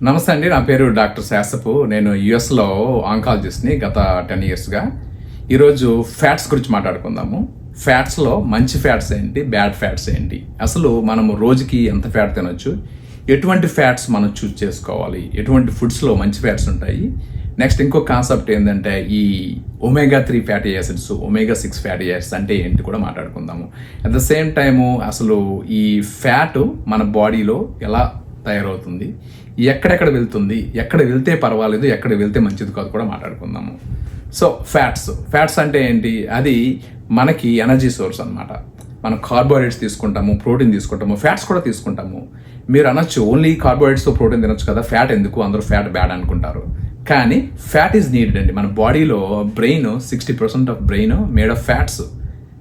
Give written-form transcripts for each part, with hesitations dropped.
నమస్తే అండి, నా పేరు డాక్టర్ శాసపు. నేను యుఎస్లో ఆంకాలజిస్ట్ని గత 10 yearsగా. ఈరోజు ఫ్యాట్స్ గురించి మాట్లాడుకుందాము. ఫ్యాట్స్లో మంచి ఫ్యాట్స్ ఏంటి, బ్యాడ్ ఫ్యాట్స్ ఏంటి, అసలు మనము రోజుకి ఎంత ఫ్యాట్ తినొచ్చు, ఎటువంటి ఫ్యాట్స్ మనం చూస్ చేసుకోవాలి, ఎటువంటి ఫుడ్స్లో మంచి ఫ్యాట్స్ ఉంటాయి. నెక్స్ట్ ఇంకో కాన్సెప్ట్ ఏంటంటే ఈ omega-3 fatty acids, omega-6 fatty acids అంటే ఏంటి కూడా మాట్లాడుకుందాము. అట్ ద సేమ్ టైము అసలు ఈ ఫ్యాట్ మన బాడీలో ఎలా తయారవుతుంది, ఎక్కడెక్కడ వెళ్తుంది, ఎక్కడ వెళ్తే పర్వాలేదు, ఎక్కడ వెళ్తే మంచిది కాదు కూడా మాట్లాడుకుందాము. సో ఫ్యాట్స్ అంటే ఏంటి? అది మనకి ఎనర్జీ సోర్స్ అనమాట. మనం కార్బోహైడ్రేట్స్ తీసుకుంటాము, ప్రోటీన్ తీసుకుంటాము, ఫ్యాట్స్ కూడా తీసుకుంటాము. మీరు అనొచ్చు ఓన్లీ కార్బోహైడ్రేట్స్తో ప్రోటీన్ తినొచ్చు కదా, ఫ్యాట్ ఎందుకు, అందరూ ఫ్యాట్ బ్యాడ్ అనుకుంటారు. కానీ ఫ్యాట్ ఈజ్ నీడెడ్ అండి. మన బాడీలో brain 60% of brain made of fats.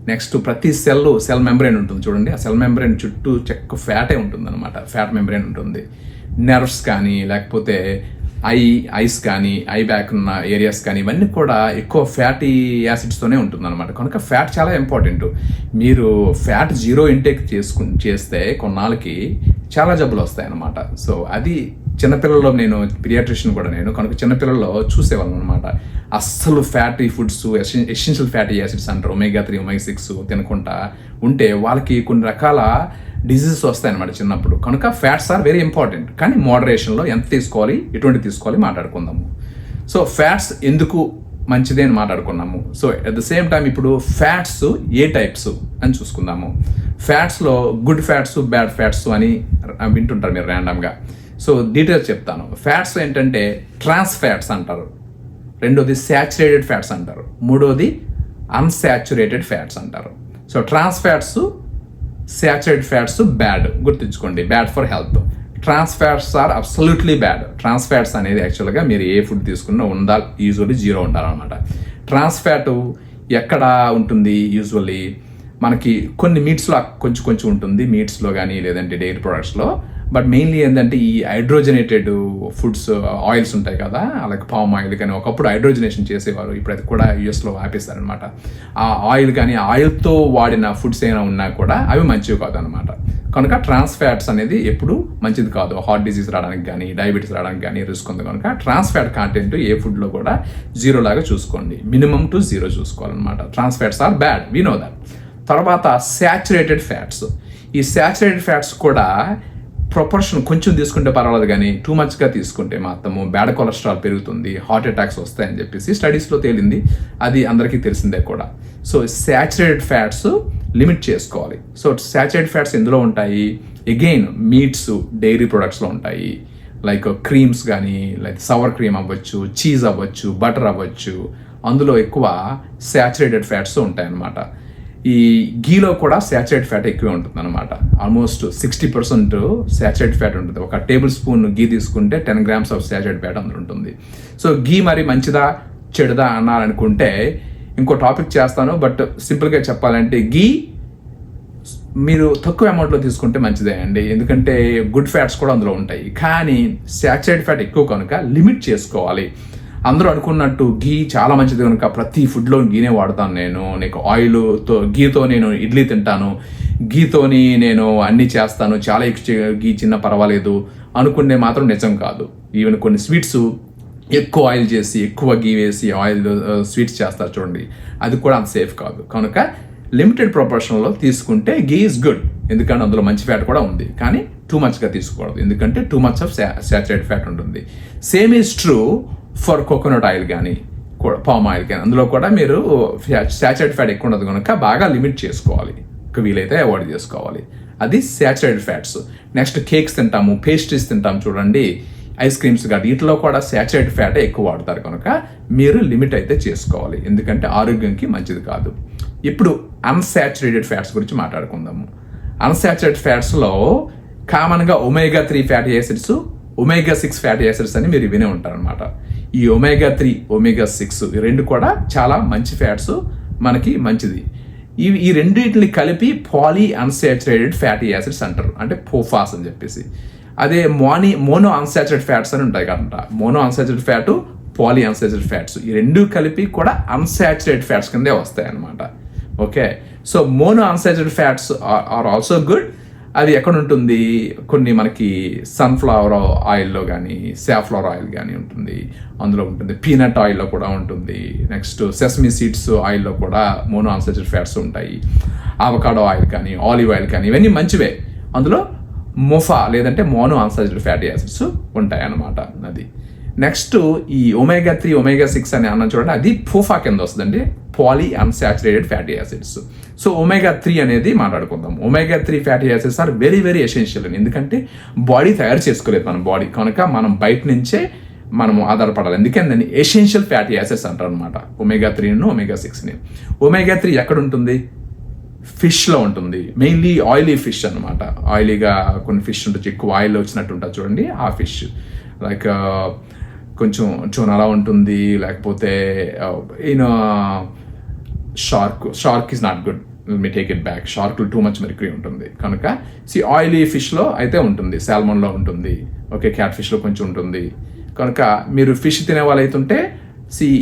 Next ప్రతి సెల్ మెంబ్రెయిన్ ఉంటుంది చూడండి, ఆ సెల్ మెంబ్రెయిన్ చుట్టూ ఫ్యాటే ఉంటుంది అనమాట. ఫ్యాట్ మెంబ్రెయిన్ ఉంటుంది. నర్వ్స్ కానీ లేకపోతే ఐస్ కానీ ఐ బ్యాక్ ఉన్న ఏరియాస్ కానీ ఇవన్నీ కూడా ఎక్కువ ఫ్యాటీ యాసిడ్స్తోనే ఉంటుంది అనమాట. కనుక ఫ్యాట్ చాలా ఇంపార్టెంట్. మీరు ఫ్యాట్ 0 ఇంటేక్ చేస్తే కొన్నాళ్ళకి చాలా జబ్బులు వస్తాయి అన్నమాట. సో అది చిన్నపిల్లల్లో, నేను పీడియాట్రిషియన్ కూడా నేను, కనుక చిన్నపిల్లల్లో చూసేవాళ్ళం అనమాట. అస్సలు fatty foods, essential fatty acids అంటారు, omega-3 omega-6 తినకుండా ఉంటే వాళ్ళకి కొన్ని రకాల డిసీజెస్ వస్తాయి అనమాట చిన్నప్పుడు. కనుక ఫ్యాట్స్ ఆర్ వెరీ ఇంపార్టెంట్. కానీ మోడరేషన్లో ఎంత తీసుకోవాలి, ఎటువంటి తీసుకోవాలి మాట్లాడుకుందాము. సో ఫ్యాట్స్ ఎందుకు మంచిదే అని మాట్లాడుకున్నాము. So at the same time ఇప్పుడు ఫ్యాట్స్ ఏ టైప్స్ అని చూసుకుందాము. ఫ్యాట్స్లో గుడ్ ఫ్యాట్స్, బ్యాడ్ ఫ్యాట్స్ అని వింటుంటారు మీరు ర్యాండమ్గా. సో డీటెయిల్స్ చెప్తాను. ఫ్యాట్స్ ఏంటంటే ట్రాన్స్ ఫ్యాట్స్ అంటారు, రెండోది శాచురేటెడ్ ఫ్యాట్స్ అంటారు, మూడోది అన్సాచురేటెడ్ ఫ్యాట్స్ అంటారు. So trans fats, saturated fats bad, గుర్తుంచుకోండి, bad for health. Trans fats are absolutely bad. Trans fats అనేది యాక్చువల్గా మీరు ఏ ఫుడ్ తీసుకున్నా ఉండాలి, యూజువల్లీ 0 ఉండాలన్నమాట. ట్రాన్స్ ఫ్యాట్ ఎక్కడ ఉంటుంది? యూజువల్లీ మనకి కొన్ని మీట్స్లో కొంచెం ఉంటుంది, మీట్స్లో కానీ లేదంటే డైరీ ప్రొడక్ట్స్లో. బట్ మెయిన్లీ ఏంటంటే ఈ హైడ్రోజనేటెడ్ ఫుడ్స్, ఆయిల్స్ ఉంటాయి కదా, అలాగే పామ్ ఆయిల్ కానీ ఒకప్పుడు హైడ్రోజనేషన్ చేసేవారు, ఇప్పుడు అది కూడా యూఎస్లో ఆపేస్తారనమాట. ఆ ఆయిల్ కానీ ఆయిల్తో వాడిన ఫుడ్స్ ఏమైనా ఉన్నా కూడా అవి మంచివి కాదు అనమాట. కనుక ట్రాన్స్ ఫ్యాట్స్ అనేది ఎప్పుడు మంచిది కాదు. హార్ట్ డిసీజ్ రావడానికి కానీ డయాబెటీస్ రావడానికి కానీ రిస్క్ ఉంది. కనుక ట్రాన్స్ ఫ్యాట్ కాంటెంట్ ఏ ఫుడ్లో కూడా 0 లాగా చూసుకోండి, మినిమం టు 0 చూసుకోవాలన్నమాట. Trans fats are bad, we know that. తర్వాత శాచురేటెడ్ ఫ్యాట్స్. ఈ శాచురేటెడ్ ఫ్యాట్స్ కూడా ప్రొపోర్షన్ కొంచెం తీసుకుంటే పర్వాలేదు, కానీ టూ మచ్గా తీసుకుంటే మాత్రము బ్యాడ్ కొలెస్ట్రాల్ పెరుగుతుంది, హార్ట్ అటాక్స్ వస్తాయని చెప్పేసి స్టడీస్లో తేలింది. అది అందరికీ తెలిసిందే కూడా. సో శాచురేటెడ్ ఫ్యాట్స్ లిమిట్ చేసుకోవాలి. సో శాచురేటెడ్ ఫ్యాట్స్ ఎందులో ఉంటాయి? అగైన్ మీట్స్, డైరీ ప్రొడక్ట్స్లో ఉంటాయి. లైక్ క్రీమ్స్ కానీ, లైక్ సవర్ క్రీమ్ అవ్వచ్చు, చీజ్ అవ్వచ్చు, బటర్ అవ్వచ్చు, అందులో ఎక్కువ శాచురేటెడ్ ఫ్యాట్స్ ఉంటాయి అన్నమాట. ఈ గీలో కూడా శాచురేటెడ్ ఫ్యాట్ ఎక్కువ ఉంటుంది అనమాట. ఆల్మోస్ట్ 60% శాచురేటెడ్ ఫ్యాట్ ఉంటుంది. ఒక టేబుల్ స్పూన్ గీ తీసుకుంటే 10 grams ఆఫ్ శాచురేటెడ్ ఫ్యాట్ అందులో ఉంటుంది. సో గీ మరి మంచిదా చెడుదా అన్నారనుకుంటే ఇంకో టాపిక్ చేస్తాను. బట్ సింపుల్గా చెప్పాలంటే గీ మీరు తక్కువ అమౌంట్లో తీసుకుంటే మంచిదే అండి, ఎందుకంటే గుడ్ ఫ్యాట్స్ కూడా అందులో ఉంటాయి. కానీ శాచురేటెడ్ ఫ్యాట్ ఎక్కువ కనుక లిమిట్ చేసుకోవాలి. అందరూ అనుకున్నట్టు గీ చాలా మంచిది కనుక ప్రతి ఫుడ్లో గీనే వాడతాను నీకు ఆయిల్తో, గీతో నేను ఇడ్లీ తింటాను, గీతోని నేను అన్నీ చేస్తాను, చాలా గీ చిన్న పర్వాలేదు అనుకునే మాత్రం నిజం కాదు. ఈవెన్ కొన్ని స్వీట్స్ ఎక్కువ ఆయిల్ చేసి, ఎక్కువ గీ వేసి ఆయిల్ స్వీట్స్ చేస్తారు చూడండి, అది కూడా అంత సేఫ్ కాదు. కనుక లిమిటెడ్ ప్రొపోర్షన్లో తీసుకుంటే గీ ఈజ్ గుడ్, ఎందుకంటే అందులో మంచి ఫ్యాట్ కూడా ఉంది. కానీ టూ మచ్గా తీసుకోకూడదు, ఎందుకంటే too much of saturated fat ఉంటుంది. Same is true for coconut oil కానీ పామ్ ఆయిల్ కానీ, అందులో కూడా మీరు శాచురేటెడ్ ఫ్యాట్ ఎక్కువ ఉండదు కనుక బాగా లిమిట్ చేసుకోవాలి, వీలైతే అవాయిడ్ చేసుకోవాలి. అది శాచురేటెడ్ ఫ్యాట్స్. నెక్స్ట్ కేక్స్ తింటాము, పేస్ట్రీస్ తింటాము చూడండి, ఐస్ క్రీమ్స్ కానీ, వీటిలో కూడా శాచురేటెడ్ ఫ్యాటే ఎక్కువ వాడతారు కనుక మీరు లిమిట్ అయితే చేసుకోవాలి, ఎందుకంటే ఆరోగ్యంకి మంచిది కాదు. ఇప్పుడు అన్సాచురేటెడ్ ఫ్యాట్స్ గురించి మాట్లాడుకుందాము. అన్సాచురేటెడ్ ఫ్యాట్స్లో కామన్గా omega-3 fatty acids, omega-6 fatty acids అని మీరు వినే ఉంటారనమాట. ఈ omega-3 omega-6 ఈ రెండు కూడా చాలా మంచి ఫ్యాట్స్, మనకి మంచిది. ఈ రెండింటిని కలిపి పాలీ అన్సాచురేటెడ్ ఫ్యాటీ యాసిడ్స్ అంటారు, అంటే పోఫాస్ అని చెప్పేసి. అదే మోనో అన్సాచురేటెడ్ ఫ్యాట్స్ అని ఉంటాయి కదా, mono unsaturated fat, poly unsaturated fats, ఈ రెండు కలిపి కూడా అన్సాచురేటెడ్ ఫ్యాట్స్ కిందే వస్తాయి అన్నమాట. Okay, so mono unsaturated fats are also good, అది ఎక్కడ ఉంటుంది, కొన్ని మనకి సన్ఫ్లవర్ ఆయిల్లో కానీ సాఫ్లవర్ ఆయిల్ కానీ ఉంటుంది, అందులో ఉంటుంది. పీనట్ ఆయిల్లో కూడా ఉంటుంది. నెక్స్ట్ సెసమీ సీడ్స్ ఆయిల్లో కూడా మోనో అన్సాచురేటెడ్ ఫ్యాట్స్ ఉంటాయి. అవకాడో ఆయిల్ కానీ ఆలివ్ ఆయిల్ కానీ ఇవన్నీ మంచివే. అందులో మొఫా లేదంటే మోనో అన్సాచురేటెడ్ ఫ్యాటీ యాసిడ్స్ ఉంటాయి అన్నమాట. అది నెక్స్ట్ ఈ ఒమేగా 3 ఒమేగా 6 అని అన్న చూడండి, అది పోఫా కింద వస్తుందండి, poly unsaturated fatty acids. So omega 3 అనేది మాట్లాడుకుందాం. Omega 3 fatty acids are very very essential అండి. ఎందుకంటే బాడీ తయారు చేసుకోలేదు మన బాడీ, కనుక మనం బయట నుంచే మనము ఆధారపడాలి. ఎందుకంటే దాన్ని ఎసెన్షియల్ ఫ్యాటీ యాసిడ్స్ అంటారు అనమాట ఒమేగా 3ను ఒమేగా 6ని. ఒమేగా 3 ఎక్కడ ఉంటుంది, ఫిష్లో ఉంటుంది. మెయిన్లీ ఆయిలీ ఫిష్ అనమాట. ఆయిలీగా కొన్ని ఫిష్ ఉంటుంది, ఎక్కువ ఆయిల్ వచ్చినట్టు ఉంటుంది చూడండి, ఆ ఫిష్. లైక్ కొంచెం చోనలా ఉంటుంది, లేకపోతే ఈయన షార్క్ ఈజ్ నాట్ గుడ్, మీ టేక్ ఇట్ బ్యాక్. షార్క్లో టూ మచ్ మెర్క్యూరీ ఉంటుంది, కనుక ఆయిలీ ఫిష్లో అయితే ఉంటుంది, సాల్మన్లో ఉంటుంది, ఓకే, క్యాట్ ఫిష్లో కొంచెం ఉంటుంది. కనుక మీరు ఫిష్ తినే వాళ్ళు అయితే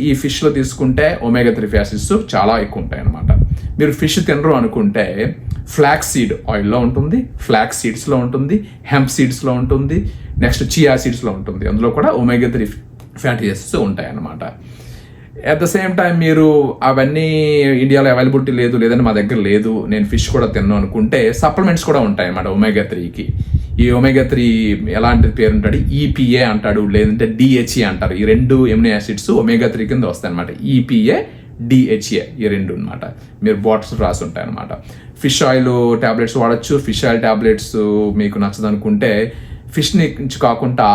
ఈ ఫిష్లో తీసుకుంటే ఒమేగా 3 ఫ్యాటీ యాసిడ్స్ చాలా ఎక్కువ ఉంటాయి అన్నమాట. మీరు ఫిష్ తినరు అనుకుంటే ఫ్లాక్స్ సీడ్ ఆయిల్లో ఉంటుంది, ఫ్లాక్స్ సీడ్స్లో ఉంటుంది, హెంప్ సీడ్స్లో ఉంటుంది, నెక్స్ట్ చియా సీడ్స్లో ఉంటుంది. అందులో కూడా ఒమేగా 3 ఫ్యాటీ యాసిడ్స్ ఉంటాయి అన్నమాట. అట్ ద సేమ్ టైం మీరు అవన్నీ ఇండియాలో అవైలబిలిటీ లేదు, లేదంటే మా దగ్గర లేదు, నేను ఫిష్ కూడా తిన్నాను అనుకుంటే సప్లిమెంట్స్ కూడా ఉంటాయి అన్నమాట ఒమేగా 3కి. ఈ ఒమేగా 3 ఎలాంటి పేరు ఉంటాడు, ఈపీఏ అంటాడు, లేదంటే డిహెచ్ఏ అంటారు. ఈ రెండు ఎమినో యాసిడ్స్ ఒమేగా 3 కింద వస్తాయి అనమాట. ఈపీఏ, డిహెచ్ఏ ఈ రెండు అనమాట. మీరు బాటిల్స్ రాసి ఉంటాయి అనమాట. ఫిష్ ఆయిల్ టాబ్లెట్స్ వాడచ్చు. ఫిష్ ఆయిల్ టాబ్లెట్స్ మీకు నచ్చదు అనుకుంటే ఫిష్ నుంచి కాకుండా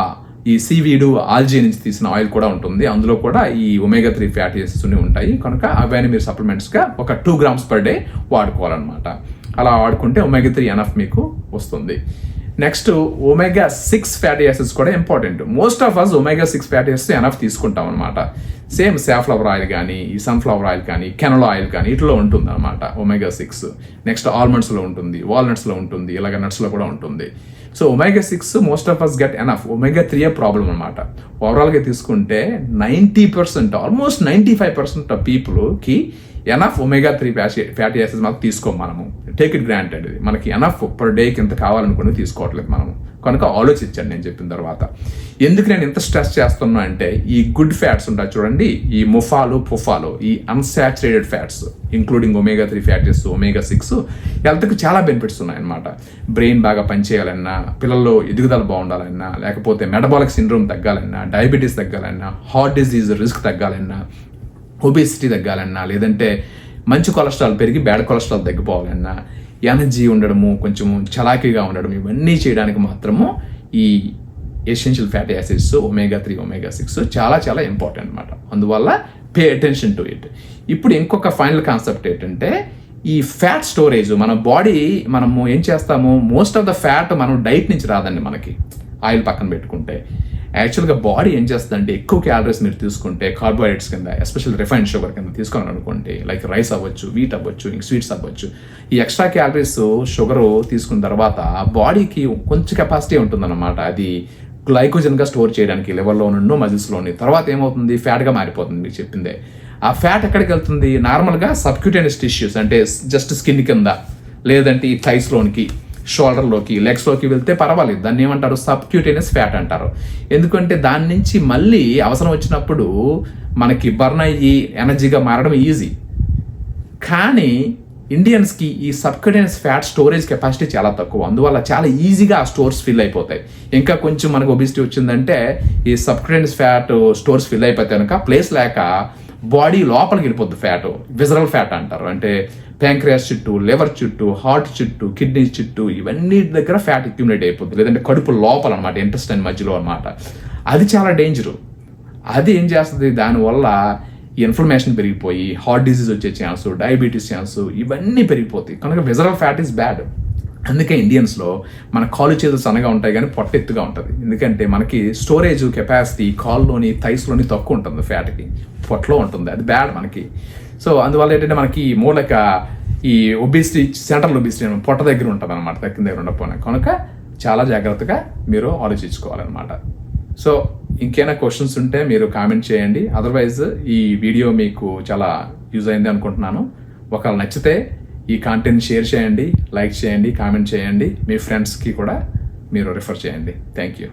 ఈ సీవీడు ఆల్జీ నుంచి తీసిన ఆయిల్ కూడా ఉంటుంది. అందులో కూడా ఈ ఒమేగా 3 ఫ్యాటీ యాసిడ్స్ ఉంటాయి. కనుక అవన్నీ మీరు సప్లిమెంట్స్గా ఒక 2 grams per day వాడుకోవాలన్నమాట. అలా వాడుకుంటే ఒమేగా 3 ఎనఫ్ మీకు వస్తుంది. నెక్స్ట్ ఒమేగా 6 ఫ్యాటీ యాసిడ్స్ కూడా important. Most of us omega 6 fatty acids enough తీసుకుంటాం అనమాట. సేమ్ సాఫ్లవర్ ఆయిల్ కానీ, ఈ సన్ఫ్లవర్ ఆయిల్ కానీ, కెనోలా ఆయిల్ కానీ ఇట్లా ఉంటుంది అనమాట ఒమేగా 6. నెక్స్ట్ ఆల్మండ్స్లో ఉంటుంది, వాల్నట్స్లో ఉంటుంది, ఇలాగ నట్స్లో కూడా ఉంటుంది. So omega 6 most of us get enough. Omega 3 problem అనమాట. ఓవరాల్గా తీసుకుంటే 90%, ఆల్మోస్ట్ 95% ఆఫ్ పీపుల్కి ఎనఫ్ ఒమేగా 3 ఫ్యాటీ యాసిడ్స్ మాకు తీసుకోం మనము. Take it granted. మనకి ఎనఫ్ పర్ డేకి ఎంత కావాలనుకుని తీసుకోవట్లేదు మనము. కనుక ఆలోచించండి నేను చెప్పిన తర్వాత. ఎందుకు నేను ఇంత స్ట్రెస్ చేస్తున్నా అంటే ఈ గుడ్ ఫ్యాట్స్ ఉంటాయి చూడండి, ఈ పుఫాలు, ఈ unsaturated fats including omega 3 fatties, omega 6 హెల్త్కి చాలా బెనిఫిట్స్ ఉన్నాయన్నమాట. బ్రెయిన్ బాగా పనిచేయాలన్నా, పిల్లల్లో ఎదుగుదల బాగుండాలన్నా, లేకపోతే మెటబాలిక్ సిండ్రోమ్ తగ్గాలన్నా, డయాబెటీస్ తగ్గాలన్నా, హార్ట్ డిజీజ్ రిస్క్ తగ్గాలన్నా, ఒబేసిటీ తగ్గాలన్నా, లేదంటే మంచి కొలెస్ట్రాల్ పెరిగి బ్యాడ్ కొలెస్ట్రాల్ తగ్గిపోవాలన్నా, ఎనర్జీ ఉండడము, కొంచెం చలాకీగా ఉండడం, ఇవన్నీ చేయడానికి మాత్రము ఈ essential fatty acids omega 3 omega 6 చాలా చాలా ఇంపార్టెంట్ అనమాట. అందువల్ల పే అటెన్షన్ టు ఇట్. ఇప్పుడు ఇంకొక ఫైనల్ కాన్సెప్ట్ ఏంటంటే ఈ ఫ్యాట్ స్టోరేజ్. మన బాడీ మనము ఏం చేస్తాము, మోస్ట్ ఆఫ్ ద ఫ్యాట్ మనం డైట్ నుంచి రాదండి మనకి, ఆయిల్ పక్కన పెట్టుకుంటే. యాక్చువల్గా బాడీ ఏం చేస్తుందంటే ఎక్కువ క్యాలరీస్ మీరు తీసుకుంటే కార్బోహైడ్రేట్స్ కింద, ఎస్పెషల్ రిఫైన్డ్ షుగర్ కింద తీసుకోవాలనుకుంటే, లైక్ రైస్ అవ్వచ్చు, వీట్ అవ్వచ్చు, ఇంక స్వీట్స్ అవ్వచ్చు, ఈ ఎక్స్ట్రా క్యాలరీస్ షుగర్ తీసుకున్న తర్వాత బాడీకి కొంచెం కెపాసిటీ ఉంటుందన్నమాట. అది గ్లైకోజన్గా స్టోర్ చేయడానికి లివర్లో నుండి మజిల్స్లోని. తర్వాత ఏమవుతుంది, ఫ్యాట్గా మారిపోతుంది. మీకు చెప్పిందే. ఆ ఫ్యాట్ ఎక్కడికి వెళ్తుంది, నార్మల్గా సబ్క్యూటేనియస్ టిష్యూస్ అంటే జస్ట్ స్కిన్ కింద, లేదంటే ఈ థైస్లోనికి, షోల్డర్లోకి, లెగ్స్లోకి వెళ్తే పర్వాలేదు. దాన్ని ఏమంటారు, సబ్క్యూటేనియస్ ఫ్యాట్ అంటారు. ఎందుకంటే దాని నుంచి మళ్ళీ అవసరం వచ్చినప్పుడు మనకి బర్న్ అయ్యి ఎనర్జీగా మారడం ఈజీ. కానీ ఇండియన్స్కి ఈ సబ్క్యూటేనియస్ ఫ్యాట్ స్టోరేజ్ కెపాసిటీ చాలా తక్కువ. అందువల్ల చాలా ఈజీగా ఆ స్టోర్స్ ఫిల్ అయిపోతాయి. ఇంకా కొంచెం మనకు ఒబిసిటీ వచ్చిందంటే ఈ సబ్క్యూటేనియస్ ఫ్యాట్ స్టోర్స్ ఫిల్ అయిపోతాయి కనుక ప్లేస్ లేక బాడీ లోపలికి వెళ్ళిపోద్ది ఫ్యాట్. విజరల్ ఫ్యాట్ అంటారు. అంటే ప్యాంక్రియాస్ చుట్టూ, లివర్ చుట్టూ, హార్ట్ చుట్టూ, కిడ్నీస్ చుట్టూ, ఇవన్నీ దగ్గర ఫ్యాట్ అక్యుములేట్ అయిపోద్ది. లేదంటే కడుపు లోపల అనమాట, ఇంటెస్టైన్ మధ్యలో అనమాట. అది చాలా డేంజరు. అది ఏం చేస్తుంది, దానివల్ల ఇన్ఫ్లమేషన్ పెరిగిపోయి హార్ట్ డిసీజ్ వచ్చే ఛాన్స్, డయాబెటీస్ ఛాన్స్ ఇవన్నీ పెరిగిపోతాయి. కనుక విజరల్ ఫ్యాట్ ఈస్ బ్యాడ్. అందుకే ఇండియన్స్లో మన కాలు చేతులు సన్నగా ఉంటాయి కానీ పొట్ట ఎత్తుగా ఉంటుంది. ఎందుకంటే మనకి స్టోరేజ్ కెపాసిటీ కాల్లోని, థైస్లోని తక్కువ ఉంటుంది, ఫ్యాట్కి పొట్టలో ఉంటుంది. అది బ్యాడ్ మనకి. సో అందువల్ల ఏంటంటే మనకి మూలక ఈ ఒబిసిటీ, సెంట్రల్ ఒబిసిటీ పొట్ట దగ్గర ఉంటుంది అనమాట, తక్కిన దగ్గర ఉండకపోయినా. కనుక చాలా జాగ్రత్తగా మీరు ఆలోచించుకోవాలన్నమాట. సో ఇంకేమైనా క్వశ్చన్స్ ఉంటే మీరు కామెంట్ చేయండి. అదర్వైజ్ ఈ వీడియో మీకు చాలా యూజ్ అయింది అనుకుంటున్నాను. ఒకవేళ నచ్చితే ఈ కాంటెంట్ షేర్ చేయండి, లైక్ చేయండి, కామెంట్ చేయండి, మీ ఫ్రెండ్స్కి కూడా మీరు రిఫర్ చేయండి. Thank you.